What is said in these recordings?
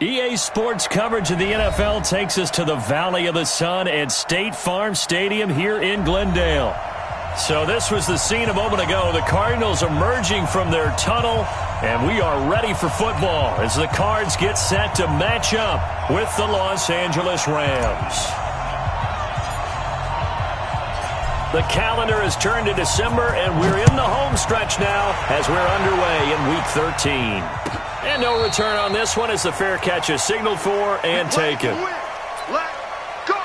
EA Sports coverage of the NFL takes us to the Valley of the Sun at State Farm Stadium here in Glendale. So this was the scene a moment ago. The Cardinals emerging from their tunnel, and we are ready for football as the Cards get set to match up with the Los Angeles Rams. The calendar has turned to December, and we're in the home stretch now as we're underway in Week 13. And no return on this one as the fair catch is signaled for and taken. Let's go!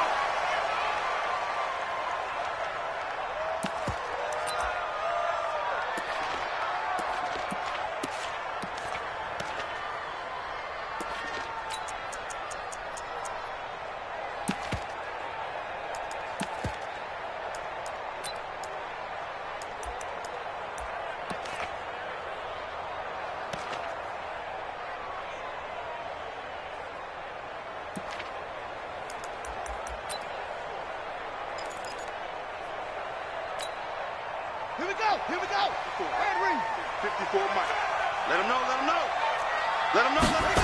Here we go. Red ring. 54 Mike. Let him know, let him know. Let him know, let him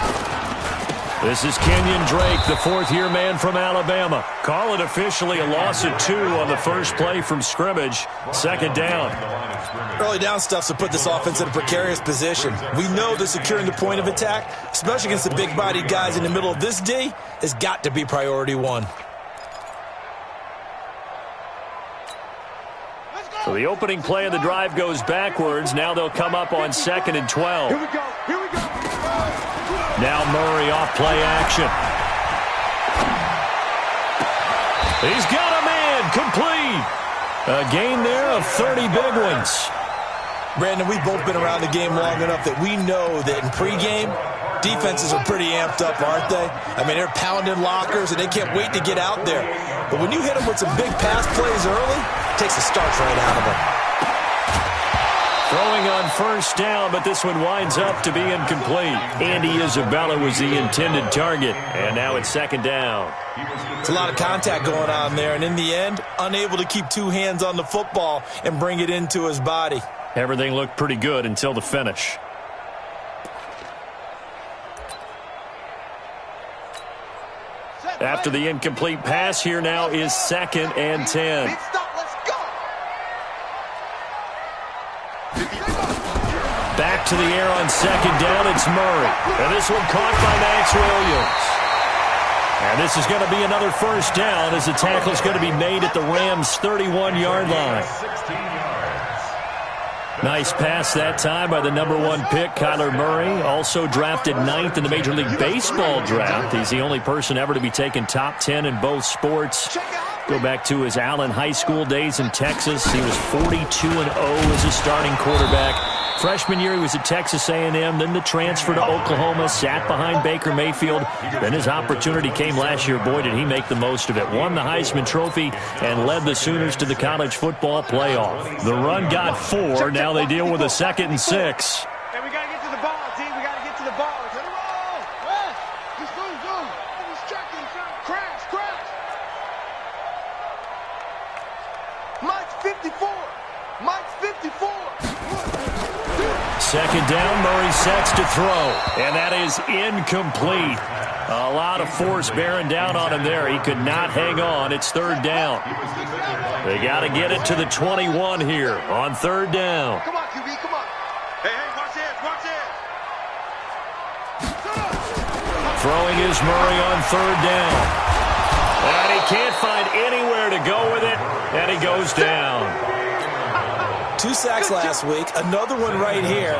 know. This is Kenyon Drake, the fourth-year man from Alabama. Call it officially a loss of 2 on the first play from scrimmage. Second down. Early down stuff to put this offense in a precarious position. We know that securing the point of attack, especially against the big-bodied guys in the middle of this D, has got to be priority one. So the opening play of the drive goes backwards. Now they'll come up on 2nd and 12. Here we go. Here we go. Now Murray off play action. He's got a man complete. A gain there of 30 big ones. Brandon, we've both been around the game long enough that we know that in pregame, defenses are pretty amped up, aren't they? I mean, they're pounding lockers, and they can't wait to get out there. But when you hit them with some big pass plays early, it takes the starch right out of them. Throwing on first down, but this one winds up to be incomplete. Andy Isabella was the intended target, and now it's 2nd down. It's a lot of contact going on there, and in the end, unable to keep 2 hands on the football and bring it into his body. Everything looked pretty good until the finish. After the incomplete pass, here now is 2nd and 10. Back to the air on 2nd down, it's Murray. And this one caught by Max Williams. And this is going to be another first down as the tackle is going to be made at the Rams' 31-yard line. Nice pass that time by the #1 pick, Kyler Murray. Also drafted 9th in the Major League Baseball draft. He's the only person ever to be taken top 10 in both sports. Go back to his Allen High School days in Texas. He was 42-0 as a starting quarterback. Freshman year, he was at Texas A&M, then the transfer to Oklahoma, sat behind Baker Mayfield. Then his opportunity came last year. Boy, did he make the most of it. Won the Heisman Trophy and led the Sooners to the college football playoff. The run got 4. Now they deal with a 2nd and 6. Hey, we got to get to the ball, team. We got to get to the ball. To the ball. He's going. He's tracking. Crash. Mike's 54. Mike's 54. 2nd down, Murray sets to throw. And that is incomplete. A lot of force bearing down on him there. He could not hang on. It's 3rd down. They got to get it to the 21 here on 3rd down. Come on, QB, come on. Hey, watch this. Throwing is Murray on 3rd down. And he can't find anywhere to go with it. And he goes down. 2 sacks last week, another one right here.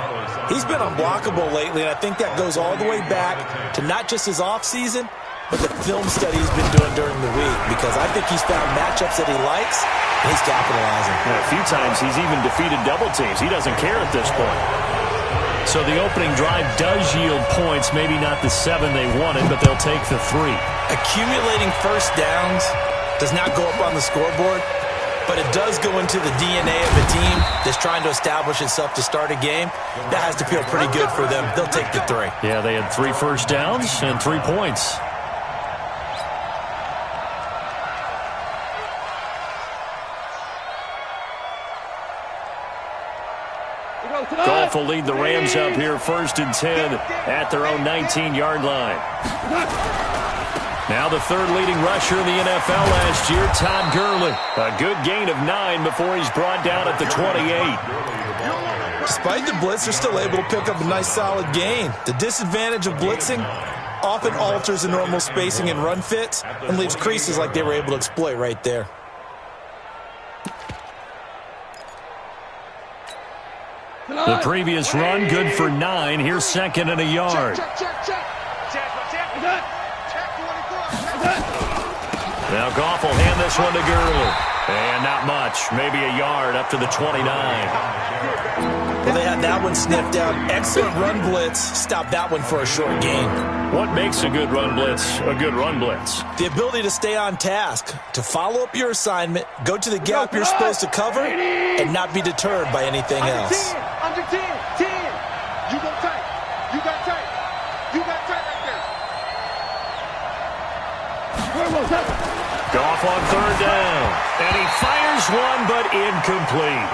He's been unblockable lately, and I think that goes all the way back to not just his offseason, but the film study he's been doing during the week, because I think he's found matchups that he likes, and he's capitalizing. And a few times he's even defeated double teams. He doesn't care at this point. So the opening drive does yield points, maybe not the 7 they wanted, but they'll take the 3. Accumulating first downs does not go up on the scoreboard, but it does go into the DNA of a team that's trying to establish itself to start a game. That has to feel pretty good for them. They'll take the 3. Yeah, they had 3 first downs and 3 points. Goal Goff will lead the Rams up here 1st and 10 at their own 19-yard line. Now the third leading rusher in the NFL last year, Todd Gurley. A good gain of 9 before he's brought down at the 28. Despite the blitz, they're still able to pick up a nice solid gain. The disadvantage of blitzing often alters the normal spacing and run fits and leaves creases like they were able to exploit right there. The previous run, good for 9. Here's 2nd and a yard. Now Goff will hand this one to Gurley. And not much. Maybe a yard up to the 29. Well, they had that one sniffed out. Excellent run blitz. Stop that one for a short gain. What makes a good run blitz a good run blitz? The ability to stay on task, to follow up your assignment, go to the gap you're supposed to cover, and not be deterred by anything else. Under 10, 10. You go tight. You got tight. You got tight right there. Goff on 3rd down. And he fires one, but incomplete.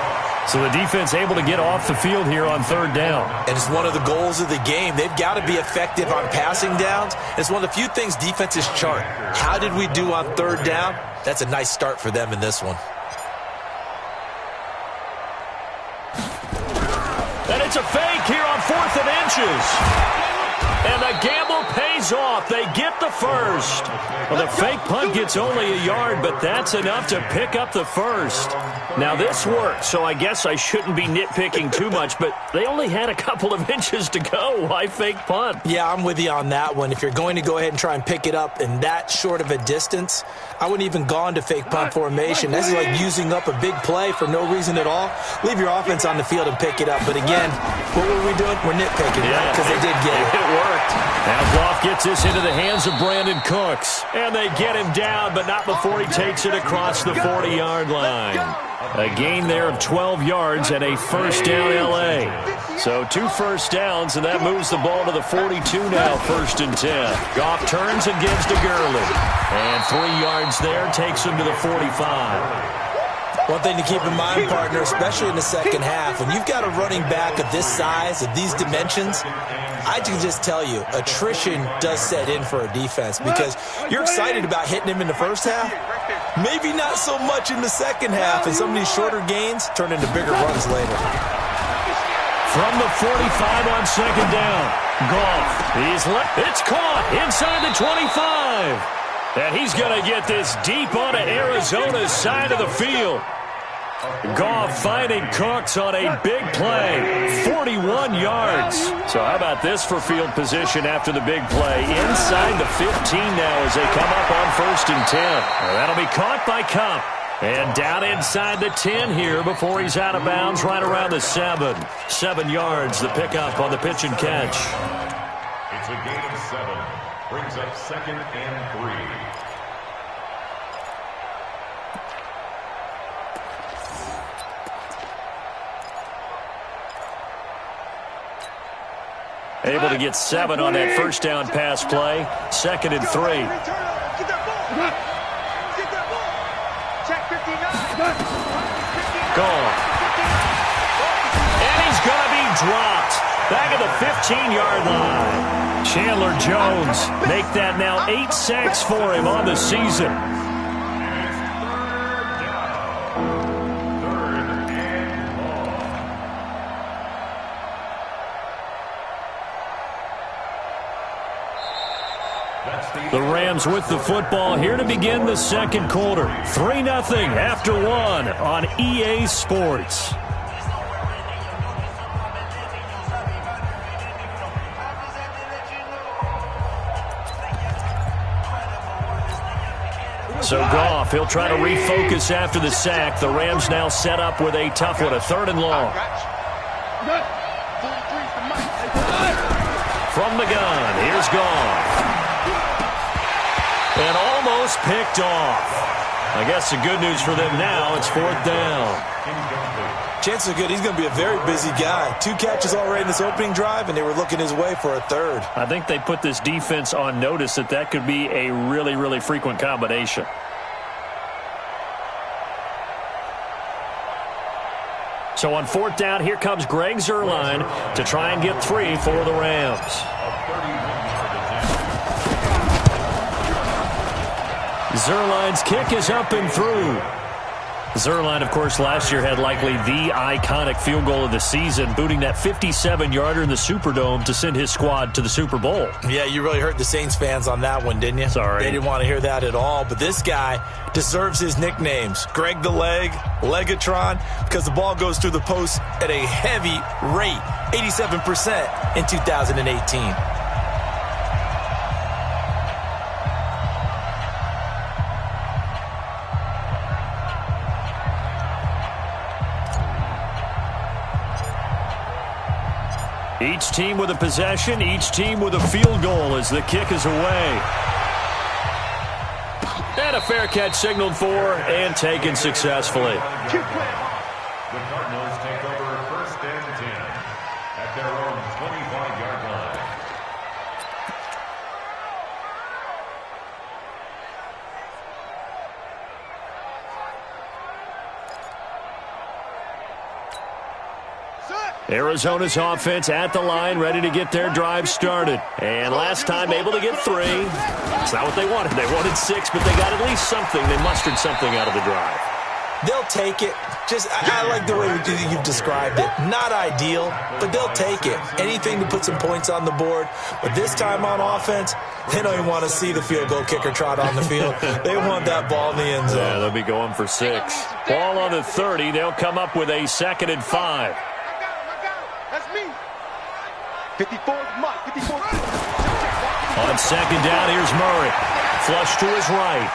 So the defense able to get off the field here on 3rd down. And it's one of the goals of the game. They've got to be effective on passing downs. It's one of the few things defenses chart. How did we do on 3rd down? That's a nice start for them in this one. And it's a fake here on 4th and inches. And the gamble pays off. They get the first. Well, the fake punt gets only a yard, but that's enough to pick up the first. Now, this worked, so I guess I shouldn't be nitpicking too much, but they only had a couple of inches to go. Why fake punt? Yeah, I'm with you on that one. If you're going to go ahead and try and pick it up in that short of a distance, I wouldn't even gone to fake punt formation. This is like using up a big play for no reason at all. Leave your offense on the field and pick it up. But again, what were we doing? We're nitpicking, right? Because they did get it. It worked. Now Goff gets this into the hands of Brandon Cooks. And they get him down, but not before he takes it across the 40-yard line. A gain there of 12 yards and a first down L.A. So 2 first downs, and that moves the ball to the 42 now, 1st and 10. Goff turns and gives to Gurley. And 3 yards there takes him to the 45. One thing to keep in mind, partner, especially in the second half, when you've got a running back of this size, of these dimensions, I can just tell you, attrition does set in for a defense because you're excited about hitting him in the first half. Maybe not so much in the second half, and some of these shorter gains turn into bigger runs later. From the 45 on 2nd down, Goff. It's caught inside the 25. And he's going to get this deep onto Arizona's side of the field. Goff finding Cooks on a big play, 41 yards. So how about this for field position after the big play? Inside the 15 now as they come up on 1st and 10. Well, that'll be caught by Kupp. And down inside the 10 here before he's out of bounds right around the 7. 7 yards, the pickup on the pitch and catch. It's a gain of 7. Brings up 2nd and 3. Able to get 7 on that first down pass play. 2nd and 3. Gone. And he's going to be dropped. Back at the 15-yard line. Chandler Jones make that now 8 sacks for him on the season. The Rams with the football here to begin the second quarter. 3-0 after 1 on EA Sports. So Goff, he'll try to refocus after the sack. The Rams now set up with a tough one, a 3rd and long. From the gun, here's Goff. And almost picked off. I guess the good news for them now, it's 4th down. Chances are good he's going to be a very busy guy. 2 catches already in this opening drive, and they were looking his way for a 3rd. I think they put this defense on notice that could be a really, really frequent combination. So on 4th down, here comes Greg Zuerlein to try and get 3 for the Rams. Zuerlein's kick is up and through. Zuerlein, of course, last year had likely the iconic field goal of the season, booting that 57-yarder in the Superdome to send his squad to the Super Bowl. Yeah, you really hurt the Saints fans on that one, didn't you? Sorry. They didn't want to hear that at all. But this guy deserves his nicknames. Greg the Leg, Legatron, because the ball goes through the post at a heavy rate, 87% in 2018. Each team with a possession, each team with a field goal as the kick is away. And a fair catch signaled for and taken successfully. The Cardinals take over 1st and 10 at their own 25-yard line. Arizona's offense at the line, ready to get their drive started. And last time able to get 3. It's not what they wanted. They wanted 6, but they got at least something. They mustered something out of the drive. They'll take it. I like the way you've described it. Not ideal, but they'll take it. Anything to put some points on the board. But this time on offense, they don't even want to see the field goal kicker trot on the field. They want that ball in the end zone. Yeah, they'll be going for 6. Ball on the 30. They'll come up with a 2nd and 5. That's me. 54 Mike. 54. On 2nd down, here's Murray. Flush to his right.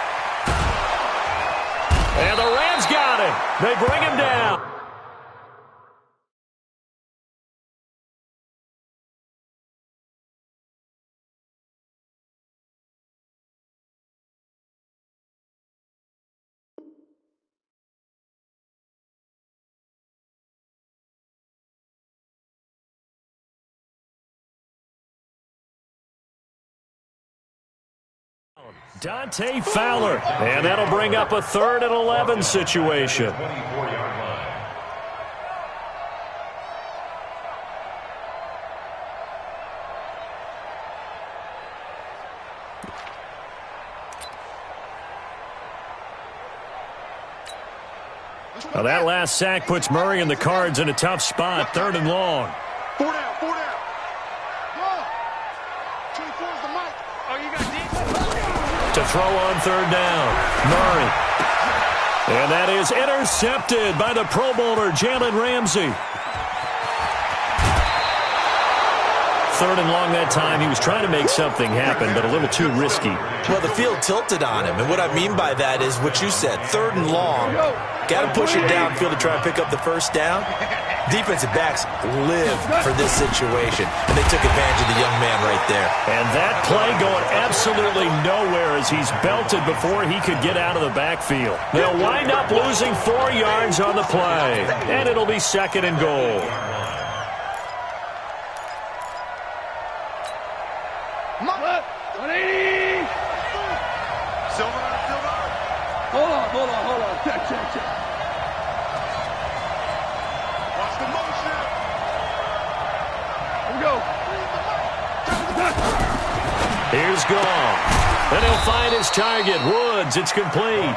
And the Rams got him. They bring him down. Dante Fowler, and that'll bring up a 3rd and 11 situation. 24-yard line. Now that last sack puts Murray and the Cards in a tough spot, 3rd and long. 4 down. 4 down. 24 is the mic. Oh, you got deep. To throw on 3rd down, Murray. And that is intercepted by the Pro Bowler, Jalen Ramsey. 3rd and long that time. He was trying to make something happen, but a little too risky. Well, the field tilted on him, and what I mean by that is what you said, 3rd and long. Got to push it downfield to try and pick up the 1st down. Defensive backs live for this situation, and they took advantage of the young man right there. And that play going absolutely nowhere as he's belted before he could get out of the backfield. They'll wind up losing 4 yards on the play, and it'll be 2nd and goal. Hold on. Check. Watch the motion. Here we go. Here's Gall. And he'll find his target, Woods. It's complete.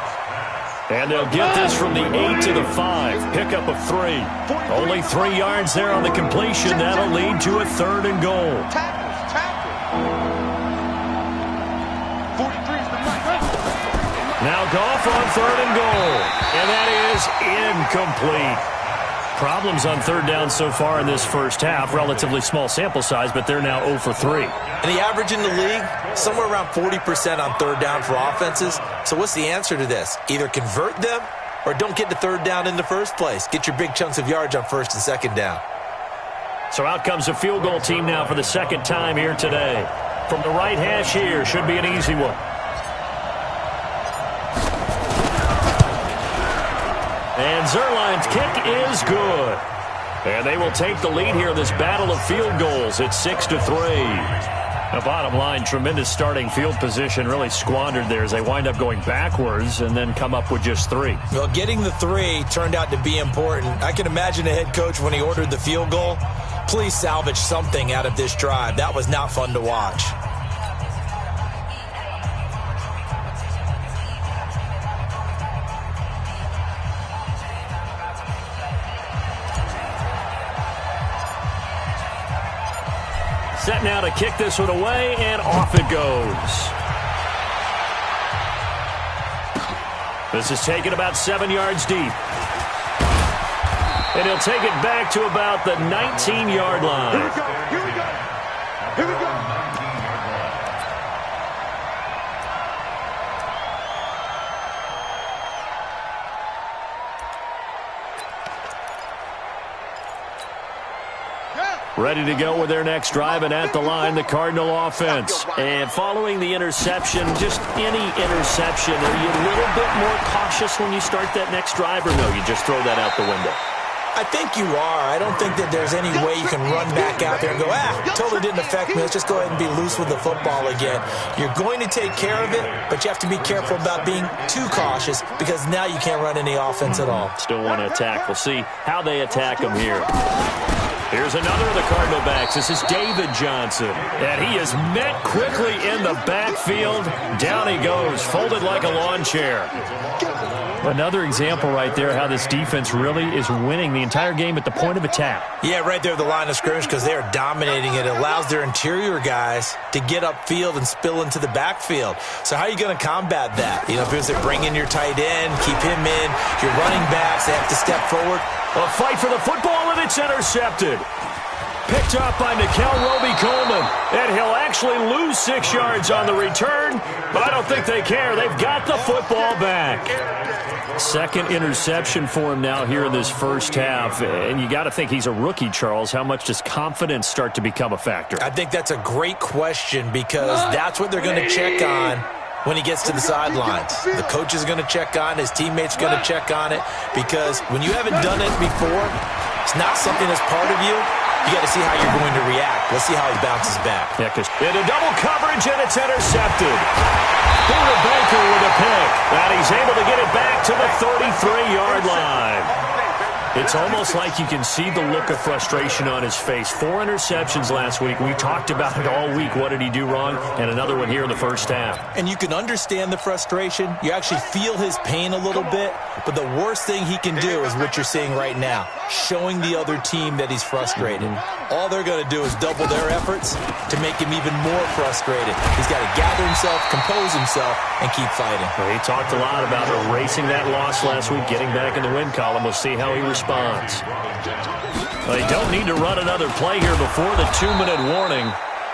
And they'll get this from the 8 to the 5. Pickup of 3. Only 3 yards there on the completion. That'll lead to a 3rd and goal. Tackle. 43 is the mic. Now Goff on 3rd and goal. And that is incomplete. Problems on 3rd down so far in this first half. Relatively small sample size, but they're now 0 for 3. And the average in the league, somewhere around 40% on 3rd down for offenses. So what's the answer to this? Either convert them or don't get to 3rd down in the first place. Get your big chunks of yards on 1st and 2nd down. So out comes a field goal team now for the 2nd time here today. From the right hash here, should be an easy one. And Zuerlein's kick is good. And they will take the lead here in this battle of field goals at 6-3. The bottom line, tremendous starting field position, really squandered there as they wind up going backwards and then come up with just 3. Well, getting the 3 turned out to be important. I can imagine the head coach when he ordered the field goal. Please salvage something out of this drive. That was not fun to watch. Set now to kick this one away, and off it goes. This is taken about 7 yards deep. And he'll take it back to about the 19-yard line. Here we go. Here we go. Here we go. Ready to go with their next drive, and at the line, the Cardinal offense. And following the interception, just any interception, are you a little bit more cautious when you start that next drive, or no, you just throw that out the window? I think you are. I don't think that there's any way you can run back out there and go, totally didn't affect me. Let's just go ahead and be loose with the football again. You're going to take care of it, but you have to be careful about being too cautious because now you can't run any offense at all. Still want to attack. We'll see how they attack them here. Here's another of the Cardinal backs. This is David Johnson. And he is met quickly in the backfield. Down he goes, folded like a lawn chair. Another example right there how this defense really is winning the entire game at the point of attack. Yeah, right there at the line of scrimmage because they are dominating it. It allows their interior guys to get upfield and spill into the backfield. So how are you going to combat that? You know, because they bring in your tight end, keep him in, your running backs, they have to step forward. A fight for the football, and it's intercepted. Picked up by Nickel Roby-Coleman. And he'll actually lose 6 yards on the return, but I don't think they care. They've got the football back. Second interception for him now here in this first half. And you got to think he's a rookie, Charles. How much does confidence start to become a factor? I think that's a great question because that's what they're going to check on when he gets to the sidelines. The coach is going to check on, his teammates are going to check on it because when you haven't done it before, it's not something that's part of you. You got to see how you're going to react. Let's see how he bounces back. Yeah, because into double coverage, and it's intercepted. Peter Baker with a pick. And he's able to get it back to the 33-yard line. It's almost like you can see the look of frustration on his face. 4 interceptions last week. We talked about it all week. What did he do wrong? And another one here in the first half. And you can understand the frustration. You actually feel his pain a little bit. But the worst thing he can do is what you're seeing right now, showing the other team that he's frustrated. All they're going to do is double their efforts to make him even more frustrated. He's got to gather himself, compose himself, and keep fighting. Well, he talked a lot about erasing that loss last week, getting back in the win column. We'll see how he responds. Well, they don't need to run another play here before the 2-minute warning.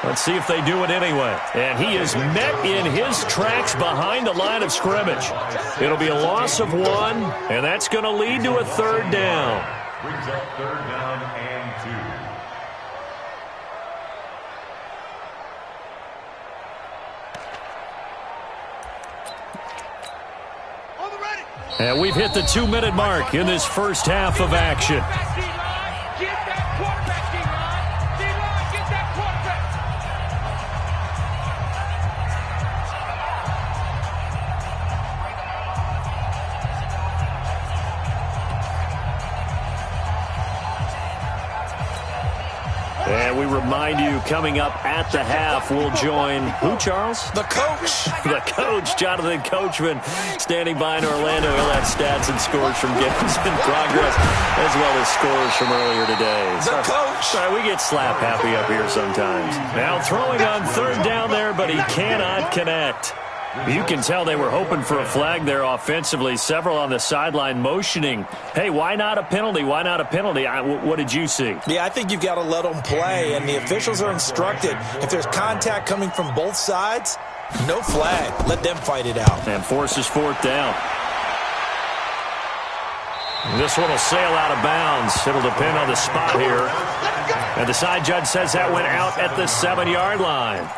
Let's see if they do it anyway. And he is met in his tracks behind the line of scrimmage. It'll be a loss of 1, and that's going to lead to a 3rd down. Brings up 3rd down and 2. And we've hit the 2-minute mark in this first half of action. And we remind you, coming up at the half, we'll join who, Charles? The coach. The coach, Jonathan Coachman, standing by in Orlando. He'll have stats and scores from games in progress, as well as scores from earlier today. The coach. Sorry, we get slap happy up here sometimes. Now throwing on 3rd down there, but he cannot connect. You can tell they were hoping for a flag there offensively. Several on the sideline motioning, hey, why not a penalty? Why not a penalty? What did you see? Yeah, I think you've got to let them play, and the officials are instructed. If there's contact coming from both sides, no flag. Let them fight it out. And forces 4th down. This one will sail out of bounds. It'll depend on the spot here. And the side judge says that went out at the 7-yard line.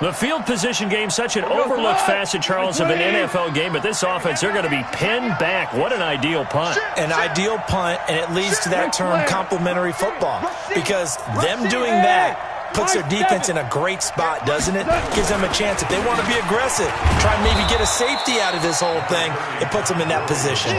The field position game, such an overlooked facet, Charles, of an NFL game, but this offense, they're going to be pinned back. What an ideal punt. An ideal punt, and it leads to that term complimentary football, because them doing that puts their defense in a great spot, doesn't it? Gives them a chance. If they want to be aggressive, try and maybe get a safety out of this whole thing, it puts them in that position.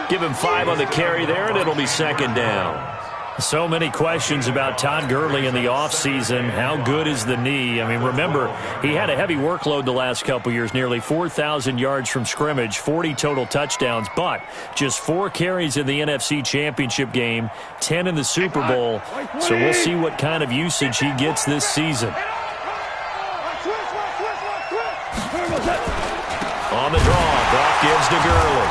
Give him 5 on the carry there, and it'll be second down. So many questions about Todd Gurley in the offseason. How good is the knee? I mean, remember, he had a heavy workload the last couple years, nearly 4,000 yards from scrimmage, 40 total touchdowns, but just 4 carries in the NFC Championship game, 10 in the Super Bowl. So we'll see what kind of usage he gets this season. On the draw, Goff gives to Gurley.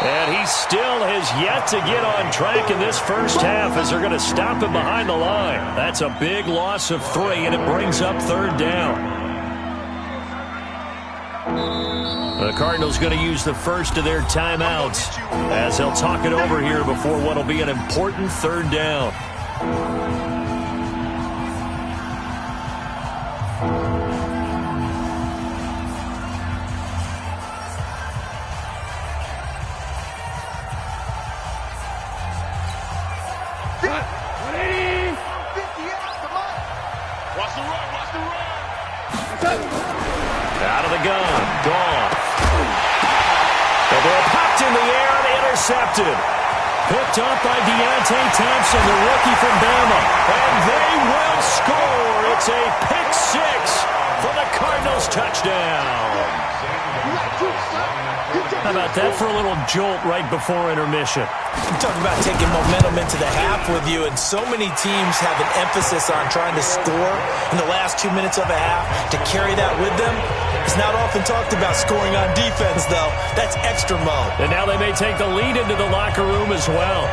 And he still has yet to get on track in this first half as they're going to stop him behind the line. That's a big loss of 3, and it brings up third down. The Cardinals going to use the first of their timeouts as they'll talk it over here before what will be an important third down. Out of the gun, Goff. And they're popped in the air and intercepted. Picked up by Deontay Thompson, the rookie from Bama. And they will score. It's a pick-6 for the Cardinals touchdown. How about that for a little jolt right before intermission? I'm talking about taking momentum into the half with you, and so many teams have an emphasis on trying to score in the last 2 minutes of a half. To carry that with them, it's not often talked about scoring on defense, though. That's extra mode. And now they may take the lead into the locker room as well.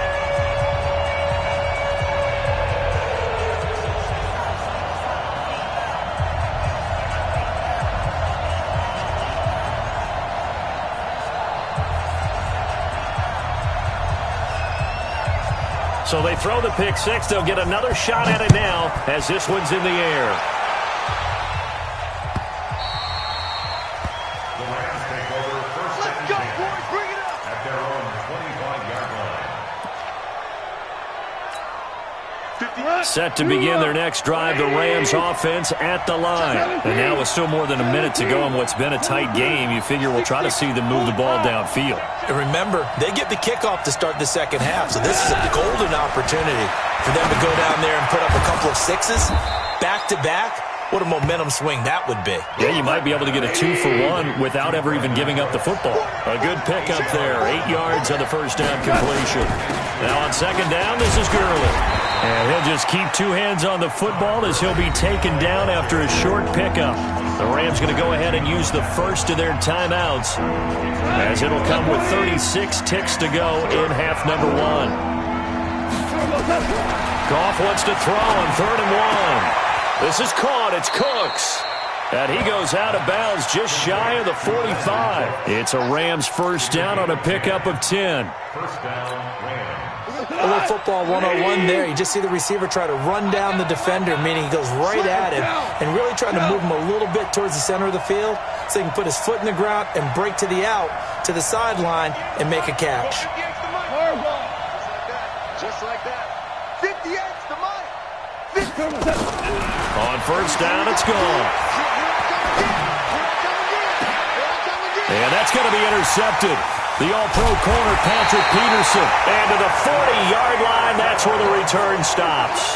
So they throw the pick-6. They'll get another shot at it now as this one's in the air. The Rams take over first and 10 at their own 25-yard line. Set to begin their next drive, the Rams offense at the line. And now with still more than a minute to go in what's been a tight game, you figure we'll try to see them move the ball downfield. And remember, they get the kickoff to start the second half, so this is a golden opportunity for them to go down there and put up a couple of 6s back-to-back. What a momentum swing that would be. Yeah, you might be able to get a 2-for-1 without ever even giving up the football. A good pickup there, 8 yards on the first down completion. Now on second down, this is Gurley. And he'll just keep 2 hands on the football as he'll be taken down after a short pickup. The Rams going to go ahead and use the first of their timeouts as it'll come with 36 ticks to go in half number 1. Goff wants to throw on 3rd and 1. This is caught. It's Cooks. And he goes out of bounds just shy of the 45. It's a Rams first down on a pickup of 10. First down, Rams. A little football 101 there. You just see the receiver try to run down the defender, meaning he goes right at him and really trying to move him a little bit towards the center of the field so he can put his foot in the ground and break to the out, to the sideline, and make a catch. Just like that. 58's the money. On first down, it's gone. And that's going to be intercepted. The all-pro corner, Patrick Peterson. And to the 40-yard line, that's where the return stops.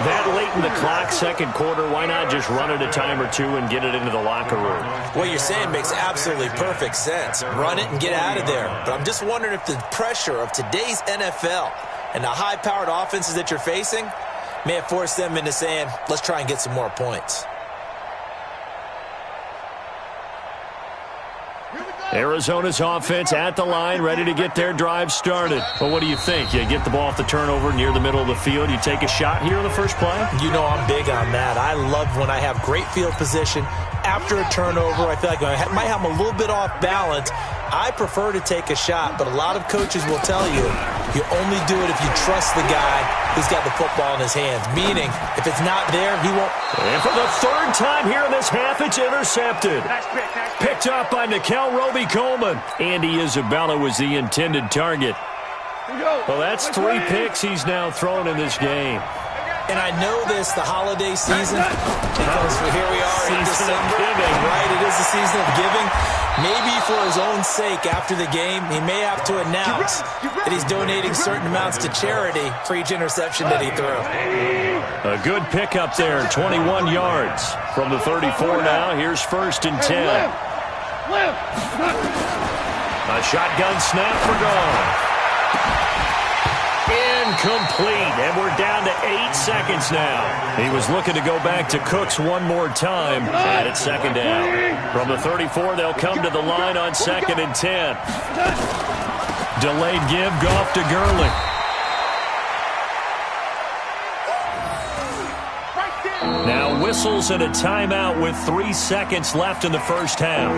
That late in the clock, second quarter, why not just run it a time or 2 and get it into the locker room? What you're saying makes absolutely perfect sense. Run it and get out of there. But I'm just wondering if the pressure of today's NFL and the high-powered offenses that you're facing may have forced them into saying, let's try and get some more points. Arizona's offense at the line, ready to get their drive started. Well, what do you think? You get the ball off the turnover near the middle of the field. You take a shot here on the first play? You know I'm big on that. I love when I have great field position. After a turnover, I feel like I might have them a little bit off balance. I prefer to take a shot, but a lot of coaches will tell you, you only do it if you trust the guy who's got the football in his hands. Meaning, if it's not there, he won't. And for the 3rd time here in this half, it's intercepted. Picked up by Nikel Roby-Coleman. Andy Isabella was the intended target. Well, that's 3 picks he's now thrown in this game. And I know this, the holiday season, because here we are in December. Right, it is the season of giving. Maybe for his own sake, after the game, he may have to announce that he's donating certain amounts to charity for each interception that he threw. A good pickup there, 21 yards. From the 34 now, here's 1st and 10. A shotgun snap for Gone. Incomplete, and we're down to 8 seconds now. He was looking to go back to Cooks one more time, and it's 2nd down. From the 34, they'll come to the line on 2nd and 10. Delayed give, Goff to Gurley. Now whistles and a timeout with 3 seconds left in the first half.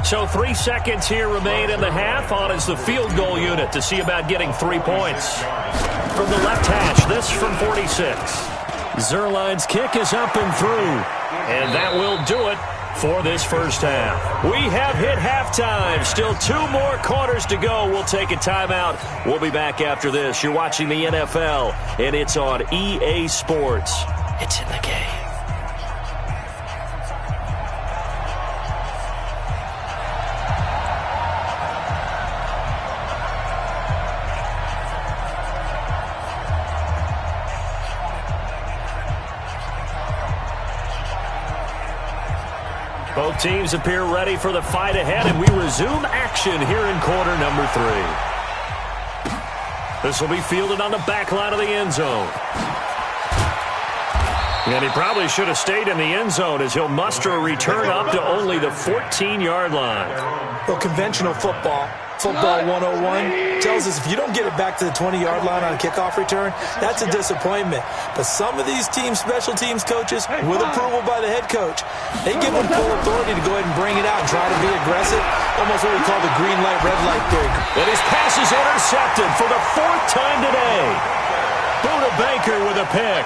So 3 seconds here remain in the half. On is the field goal unit to see about getting 3 points. From the left hash, this from 46. Zerline's kick is up and through. And that will do it for this first half. We have hit halftime. Still 2 more quarters to go. We'll take a timeout. We'll be back after this. You're watching the NFL, and it's on EA Sports. It's in the game. Both teams appear ready for the fight ahead, and we resume action here in quarter number 3. This will be fielded on the back line of the end zone. And he probably should have stayed in the end zone as he'll muster a return up to only the 14-yard line. Well, conventional football 101, tells us if you don't get it back to the 20-yard line on a kickoff return, that's a disappointment. But some of these special teams coaches, with approval by the head coach, they give them full authority to go ahead and bring it out and try to be aggressive, almost what we call the green light, red light theory. And his pass is intercepted for the 4th time today. Buda Baker with a pick.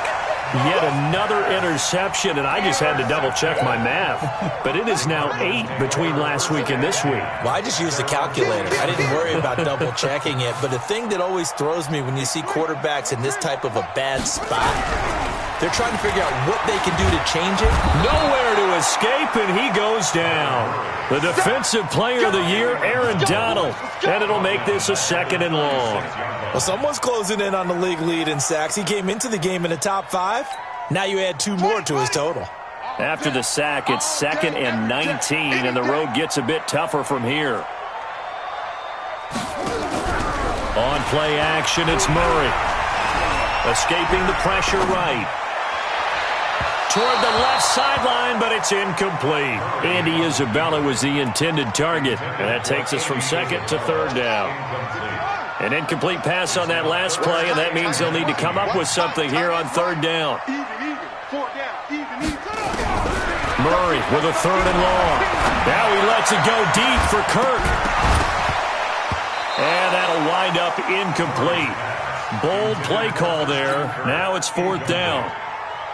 Yet another interception, and I just had to double-check my math. But it is now 8 between last week and this week. Well, I just used the calculator. I didn't worry about double-checking it. But the thing that always throws me when you see quarterbacks in this type of a bad spot, they're trying to figure out what they can do to change it. Nowhere to escape, and he goes down. The Defensive Player of the Year, Aaron Donald. And it'll make this a 2nd and long. Well, someone's closing in on the league lead in sacks. He came into the game in the top 5. Now you add 2 more to his total. After the sack, it's 2nd and 19, and the road gets a bit tougher from here. On play action, it's Murray. Escaping the pressure right. Toward the left sideline, but it's incomplete. Andy Isabella was the intended target, and that takes us from 2nd to 3rd down. An incomplete pass on that last play, and that means they'll need to come up with something here on 3rd down. Murray with a 3rd and long. Now he lets it go deep for Kirk. And that'll wind up incomplete. Bold play call there. Now it's 4th down.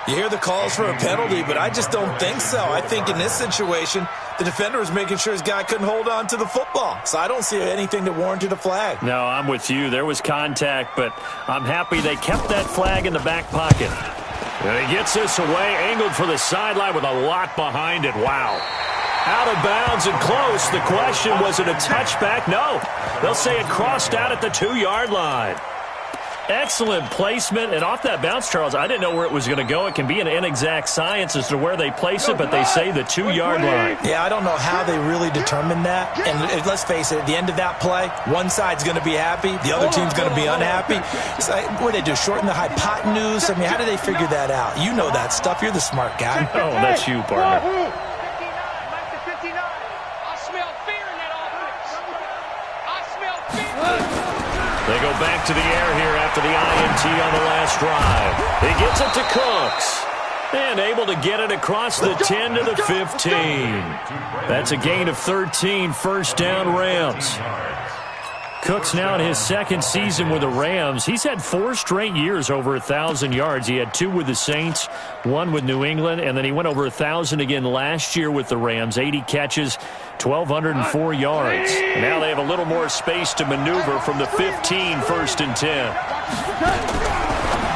You hear the calls for a penalty, but I just don't think so. I think in this situation, the defender was making sure his guy couldn't hold on to the football. So I don't see anything that warranted a flag. No, I'm with you. There was contact, but I'm happy they kept that flag in the back pocket. And he gets this away, angled for the sideline with a lot behind it. Wow. Out of bounds and close. The question, was it a touchback? No. They'll say it crossed out at the 2-yard line. Excellent placement, and off that bounce, Charles, I didn't know where it was going to go. It can be an inexact science as to where they place it, but they say the 2-yard line. Yeah, I don't know how they really determined that. And let's face it, at the end of that play, one side's going to be happy, the other team's going to be unhappy. So, what do they do, shorten the hypotenuse? I mean, how do they figure that out? You know that stuff. You're the smart guy. Oh, that's you, partner. They go back to the air here after the INT on the last drive. He gets it to Cooks. And able to get it across the 10 to the 15. That's a gain of 13, 1st down Rams. Cook's now in his second season with the Rams. He's had 4 straight years over 1,000 yards. He had 2 with the Saints, 1 with New England, and then he went over 1,000 again last year with the Rams. 80 catches, 1,204 yards. Now they have a little more space to maneuver from the 15, 1st and 10.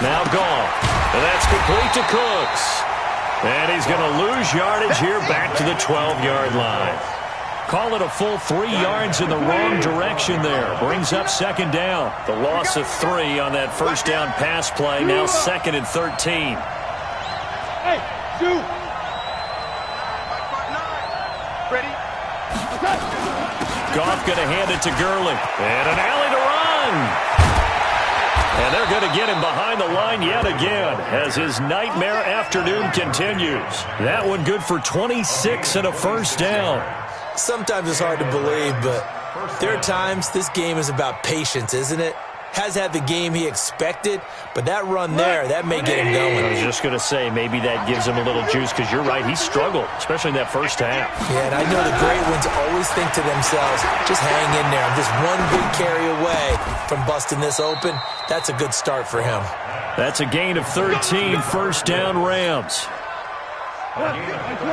Now gone. And that's complete to Cooks. And he's going to lose yardage here back to the 12-yard line. Call it a full 3 yards in the wrong direction there. Brings up 2nd down. The loss of 3 on that 1st down pass play. Now 2nd and 13. Hey, do. Ready? Goff going to hand it to Gurley. And an alley to run. And they're going to get him behind the line yet again as his nightmare afternoon continues. That one good for 26 and a 1st down. Sometimes it's hard to believe, but there are times this game is about patience, isn't it? Has had the game he expected, but that run there, that may get him going. I was just going to say, maybe that gives him a little juice, because you're right, he struggled, especially in that 1st half. Yeah, and I know the great ones always think to themselves, just hang in there. I'm just one big carry away from busting this open. That's a good start for him. That's a gain of 13, 1st down Rams.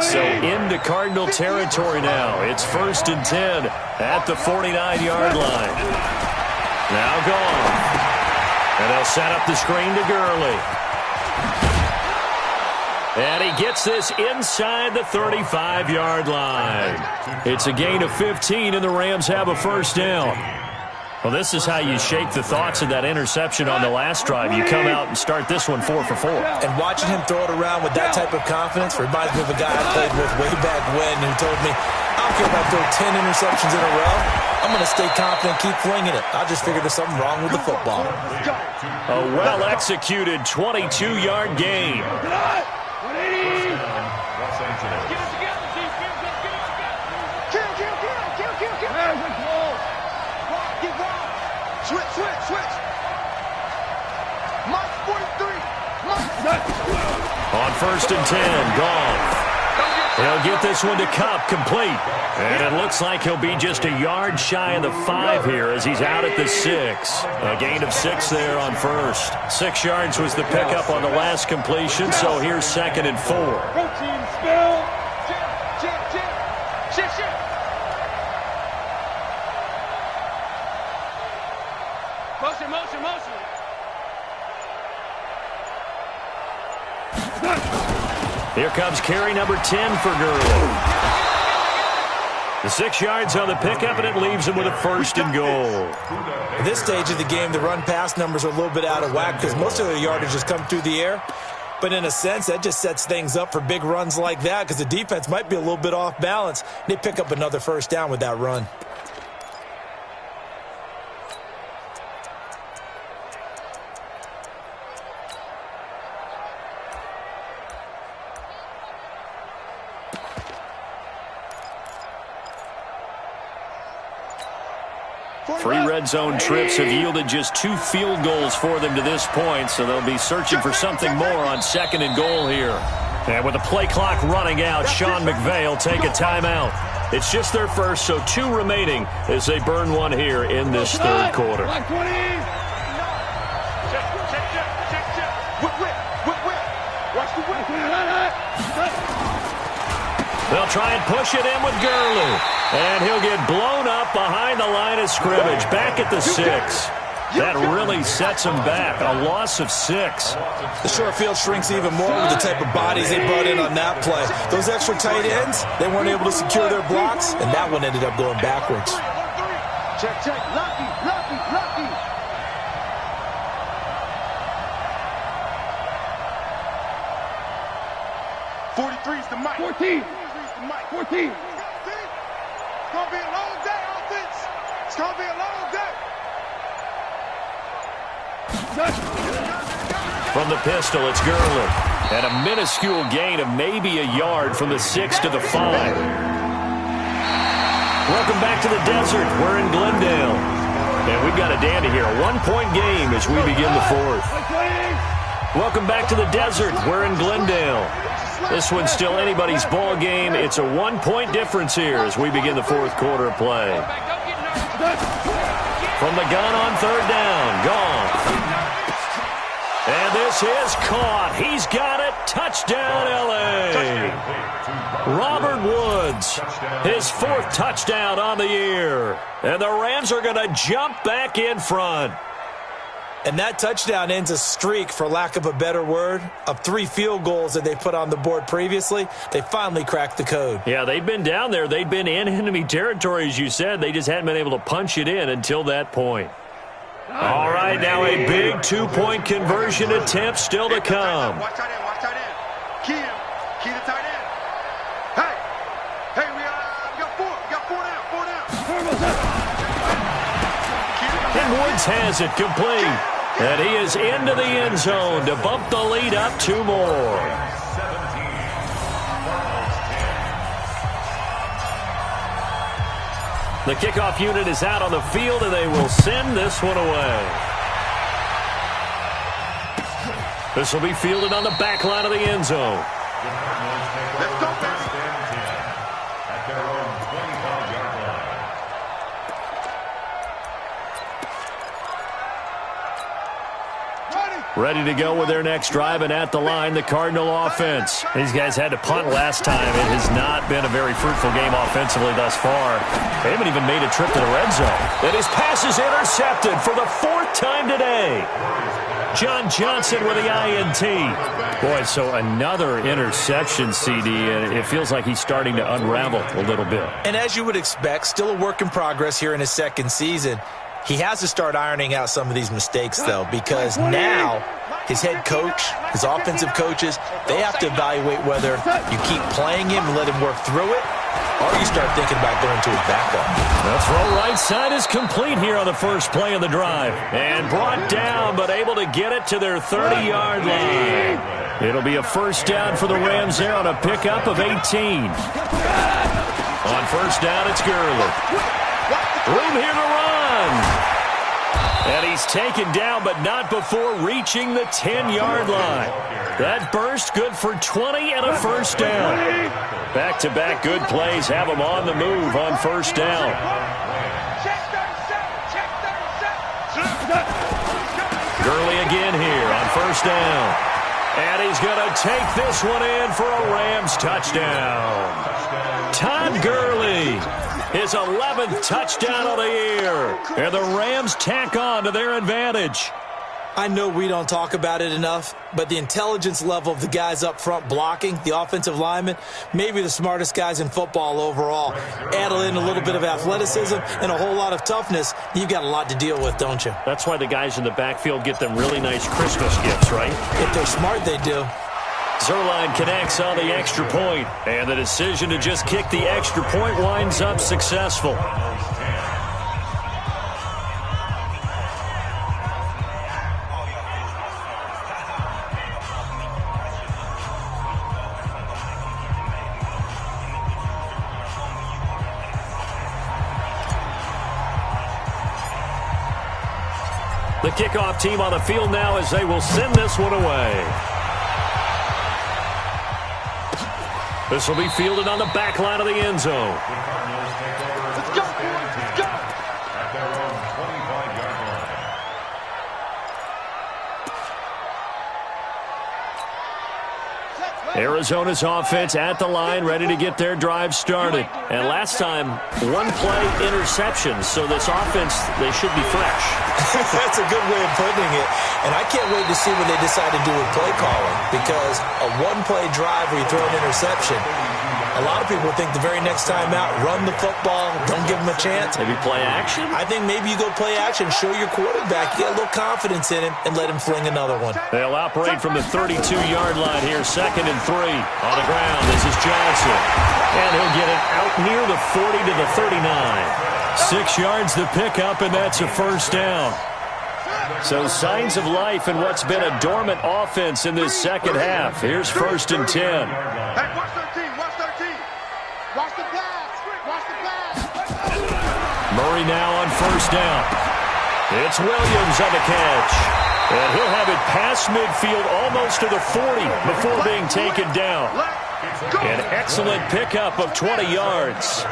So into Cardinal territory now. It's 1st and 10 at the 49-yard line. Now gone. And they'll set up the screen to Gurley. And he gets this inside the 35-yard line. It's a gain of 15, and the Rams have a 1st down. Well, this is how you shake the thoughts of that interception on the last drive. You come out and start this one 4 for 4. And watching him throw it around with that type of confidence reminds me of a guy I played with way back when who told me, I don't care if I throw 10 interceptions in a row. I'm going to stay confident, keep flinging it. I just figured there's something wrong with the football. A well-executed 22-yard gain. Switch. Mike 43. On 1st and 10, Goff. He'll get this one to Kupp, complete. And it looks like he'll be just a yard shy of the 5 here as he's out at the 6. A gain of 6 there on 1st. 6 yards was the pickup on the last completion, so here's 2nd and 4. Protein spill. Shit. Motion. Here comes carry number 10 for Gurley. The 6 yards on the pickup, and it leaves him with a 1st and goal. At this stage of the game, the run-pass numbers are a little bit out of whack because most of their yardage has come through the air. But in a sense, that just sets things up for big runs like that because the defense might be a little bit off balance. They pick up another 1st down with that run. Three red zone trips have yielded just 2 field goals for them to this point, so they'll be searching for something more on 2nd and goal here. And with the play clock running out, Sean McVay will take a timeout. It's just their first, so 2 remaining as they burn one here in this 3rd quarter. They'll try and push it in with Gurley. And he'll get blown up behind the line of scrimmage. Back at the 6. That really sets him back. A loss of 6. The short field shrinks even more with the type of bodies they brought in on that play. Those extra tight ends, they weren't able to secure their blocks, and that one ended up going backwards. Check. Lucky. 43's the mic. 14. 14. It's going to be a long day, offense. It's going to be a long day. From the pistol, it's Gurley. And a minuscule gain of maybe a yard from the 6 to the 5. Welcome back to the desert. We're in Glendale. And we've got a dandy here. A 1-point game as we begin the 4th. Welcome back to the desert. We're in Glendale. This one's still anybody's ball game. It's a 1-point difference here as we begin the 4th quarter of play. from the gun on third down. Gone. And this is caught. He's got it. Touchdown, L.A. Robert Woods, his 4th touchdown on the year. And the Rams are going to jump back in front. And that touchdown ends a streak, for lack of a better word, of 3 field goals that they put on the board previously. They finally cracked the code. Yeah, they've been down there. They've been in enemy territory, as you said. They just hadn't been able to punch it in until that point. All right, now a big 2-point conversion attempt still to come. Watch tight end, watch tight end. Key to tight end. Hey, we got 4. We got 4 down. And Woods has it complete. And he is into the end zone to bump the lead up 2 more. The kickoff unit is out on the field, and they will send this one away. This will be fielded on the back line of the end zone. Let's go, baby. At their own 25-yard line. Ready to go with their next drive, and at the line, the Cardinal offense. These guys had to punt last time. It has not been a very fruitful game offensively thus far. They haven't even made a trip to the red zone. And his pass is intercepted for the 4th time today. John Johnson with the INT. Boy, so another interception, CD, and it feels like he's starting to unravel a little bit. And as you would expect, still a work in progress here in his 2nd season. He has to start ironing out some of these mistakes, though, because now his head coach, his offensive coaches, they have to evaluate whether you keep playing him and let him work through it, or you start thinking about going to his backup. The throw right side is complete here on the first play of the drive. And brought down, but able to get it to their 30-yard line. It'll be a first down for the Rams there on a pickup of 18. On first down, it's Gurley. Room here to run. And he's taken down, but not before reaching the 10-yard line. That burst good for 20 and a first down. Back-to-back good plays have him on the move on first down. Gurley again here on first down. And he's going to take this one in for a Rams touchdown. Todd Gurley, his 11th touchdown of the year. And the Rams tack on to their advantage. I know we don't talk about it enough, but the intelligence level of the guys up front blocking, the offensive linemen, maybe the smartest guys in football overall. Add in a little bit of athleticism and a whole lot of toughness, you've got a lot to deal with, don't you? That's why the guys in the backfield get them really nice Christmas gifts, right? If they're smart, they do. Zerline connects on the extra point, and the decision to just kick the extra point winds up successful. The kickoff team on the field now as they will send this one away. This will be fielded on the back line of the end zone. Let's go, boys. Let's go. At their own 25-yard line. Arizona's offense at the line, ready to get their drive started. And last time, 1-play interception, so this offense, they should be fresh. That's a good way of putting it. And I can't wait to see what they decide to do with play calling, because a 1-play drive where you throw an interception, a lot of people think the very next time out, run the football, don't give them a chance. Maybe play action? I think maybe you go play action, show your quarterback, you get a little confidence in him, and let him fling another one. They'll operate from the 32-yard line here, 2nd and 3. On the ground, this is Johnson. And he'll get it out near the 40 to the 39. 6 yards to pick up, and that's a first down. So signs of life in what's been a dormant offense in this second half. Here's 1st and 10. Hey, watch 13. Watch 13. Watch the pass. Watch the pass. Murray now on first down. It's Williams on the catch. And he'll have it past midfield almost to the 40 before being taken down. An excellent pickup of 20 yards.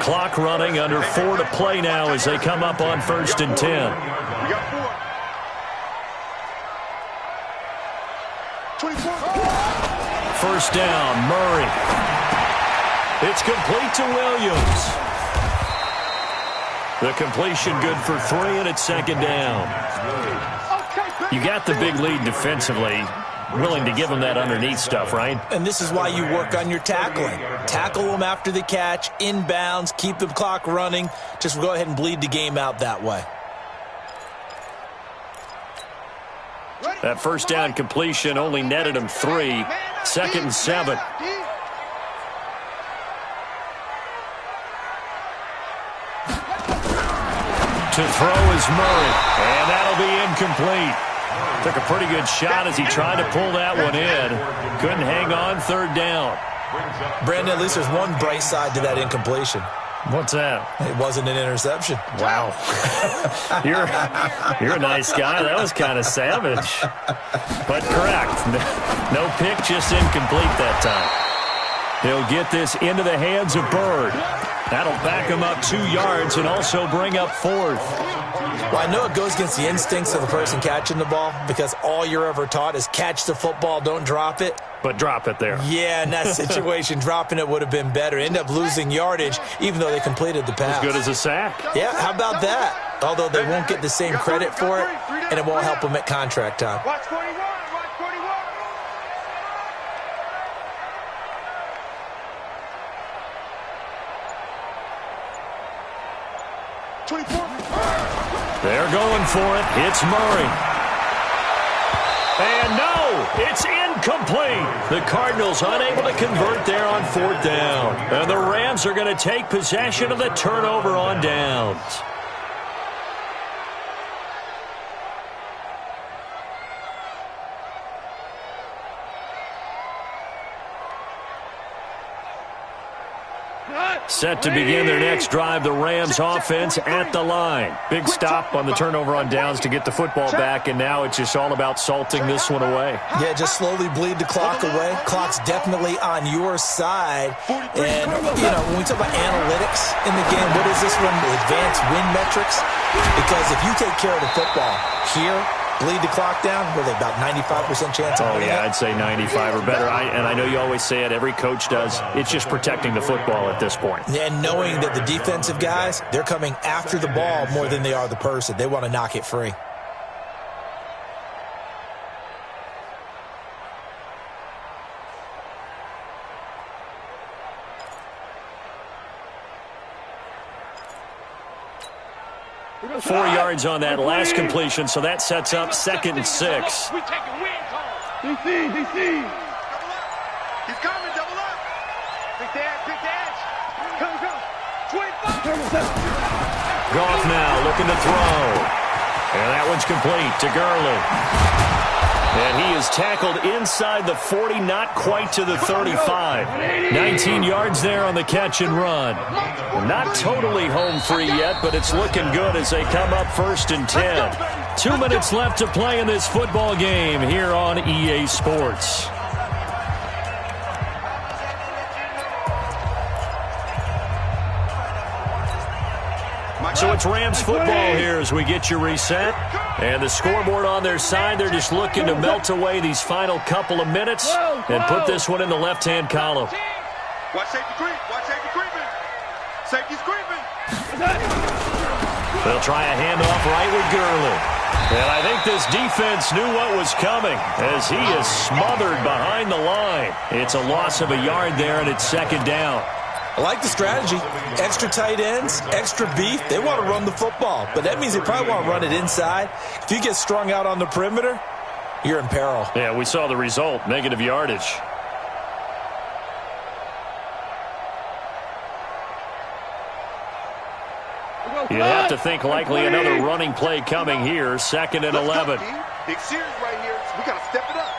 Clock running, under 4 to play now as they come up on 1st and 10. We got 4. 24. First down, Murray. It's complete to Williams. The completion good for 3, and it's 2nd down. You got the big lead defensively. Willing to give them that underneath stuff, right? And this is why you work on your tackling. Tackle them after the catch, inbounds, keep the clock running. Just go ahead and bleed the game out that way. That first down completion only netted him 3. 2nd and 7. To throw is Murray, and that'll be incomplete. Took a pretty good shot as he tried to pull that one in. Couldn't hang on, 3rd down. Brandon, at least there's one bright side to that incompletion. What's that? It wasn't an interception. Wow. You're a nice guy. That was kind of savage. But correct. No pick, just incomplete that time. He'll get this into the hands of Bird. That'll back him up 2 yards and also bring up 4th. Well, I know it goes against the instincts of the person catching the ball because all you're ever taught is catch the football, don't drop it. But drop it there. Yeah, in that situation, dropping it would have been better. End up losing yardage even though they completed the pass. As good as a sack. Yeah, how about that? Although they won't get the same credit for it, and it won't help them at contract time. Watch 41. Watch 41. 24. They're going for it. It's Murray. And no, it's incomplete. The Cardinals unable to convert there on 4th down. And the Rams are going to take possession of the turnover on downs. Set to begin their next drive, the Rams offense at the line. Big stop on the turnover on downs to get the football back, and now it's just all about salting this one away. Yeah, just slowly bleed the clock away. Clock's definitely on your side. And, you know, when we talk about analytics in the game, what is this one? Advanced win metrics? Because if you take care of the football here, bleed the clock down, were they about 95% chance of winning? I'd say 95 or better. And I know you always say it, every coach does. It's just protecting the football at this point. And knowing that the defensive guys, they're coming after the ball more than they are the person. They want to knock it free. We're 4 yards on that last completion, so that sets up 2nd and 6. We taking win calls. DC. Double up. He's coming, double up. Big dash. Come. 25. Goff now looking to throw. And that one's complete to Gurley. And he is tackled inside the 40, not quite to the 35. 19 yards there on the catch and run. Not totally home free yet, but it's looking good as they come up 1st and 10. 2 minutes left to play in this football game here on EA Sports. So it's Rams football here as we get you reset. And the scoreboard on their side, they're just looking to melt away these final couple of minutes and put this one in the left-hand column. Watch safety creep. Watch safety creeping. Safety's creeping. They'll try a handoff right with Gurley. And I think this defense knew what was coming as he is smothered behind the line. It's a loss of a yard there, and it's 2nd down. I like the strategy. Extra tight ends, extra beef. They want to run the football, but that means they probably want to run it inside. If you get strung out on the perimeter, you're in peril. Yeah, we saw the result, negative yardage. You'd have to think likely another running play coming here, 2nd and 11. Big series right here. We got to step it up.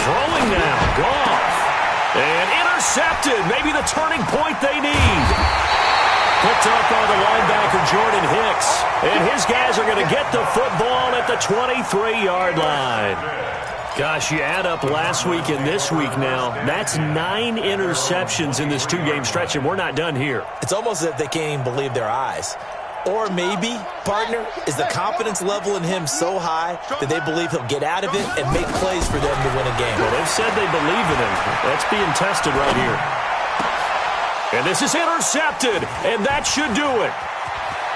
Throwing now, Goff. And intercepted, maybe the turning point they need. Picked up by the linebacker, Jordan Hicks. And his guys are going to get the football at the 23-yard line. Gosh, you add up last week and this week now. That's 9 interceptions in this 2-game stretch, and we're not done here. It's almost as if they can't even believe their eyes. Or maybe, partner, is the confidence level in him so high that they believe he'll get out of it and make plays for them to win a game. Well, they've said they believe in him. That's being tested right here. And this is intercepted, and that should do it.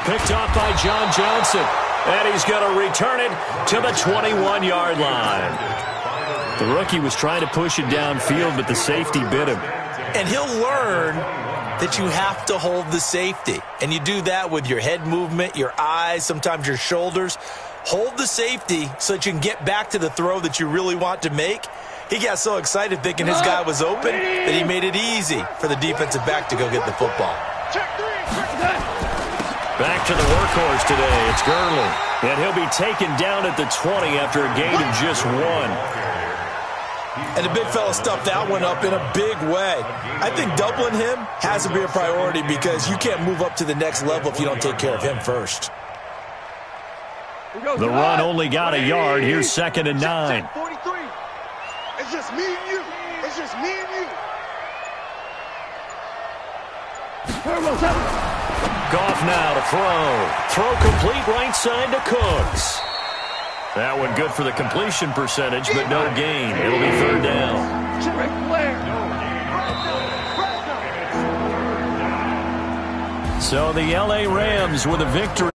Picked off by John Johnson, and he's going to return it to the 21-yard line. The rookie was trying to push it downfield, but the safety bit him. And he'll learn that you have to hold the safety. And you do that with your head movement, your eyes, sometimes your shoulders. Hold the safety so that you can get back to the throw that you really want to make. He got so excited thinking his guy was open that he made it easy for the defensive back to go get the football. Back to the workhorse today. It's Gurley. And he'll be taken down at the 20 after a gain of just 1. And the big fella stuffed that one up in a big way. I think doubling him has to be a priority because you can't move up to the next level if you don't take care of him first. The run only got a yard. Here's 2nd and 9. 43. It's just me and you. It's just me and you. Goff now to throw. Throw complete right side to Cooks. That one good for the completion percentage, but no gain. It'll be 3rd down. So the L.A. Rams with a victory.